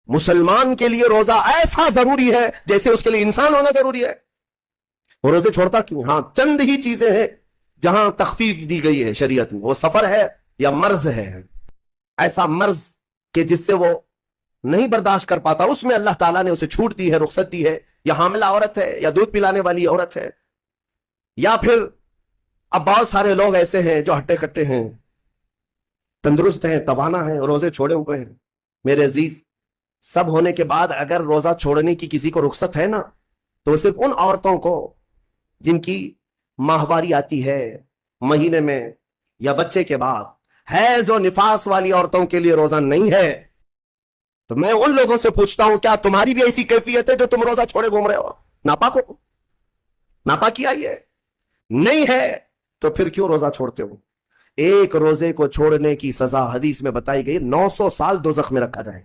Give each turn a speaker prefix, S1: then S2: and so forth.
S1: मुसलमान के लिए रोजा ऐसा जरूरी है जैसे उसके लिए इंसान होना जरूरी है। वो रोजे छोड़ता क्यों? हां, चंद ही चीजें हैं जहां तखफीफ दी गई है शरीयत में। वो सफर है या मर्ज है, ऐसा मर्ज के जिससे वो नहीं बर्दाश्त कर पाता, उसमें अल्लाह ताला ने उसे छूट दी है, रुखसत दी है। या हामिला औरत है, या दूध पिलाने वाली औरत है, या फिर अब बहुत सारे लोग ऐसे हैं जो हट्टे कट्टे हैं, तंदुरुस्त हैं, तवाना हैं, रोजे छोड़े हुए हैं। मेरे अजीज, सब होने के बाद अगर रोजा छोड़ने की किसी को रुखसत है ना, तो सिर्फ उन औरतों को जिनकी माहवारी आती है महीने में या बच्चे के बाद है, जो निफास वाली औरतों के लिए रोजा नहीं है। तो मैं उन लोगों से पूछता हूं, क्या तुम्हारी भी ऐसी कैफियत है जो तुम रोजा छोड़े घूम रहे हो? नापाक हो? नापाकी आई है? नहीं है तो फिर क्यों रोजा छोड़ते हो? एक रोजे को छोड़ने की सजा हदीस में बताई गई, 900 साल दोजख में रखा जाए।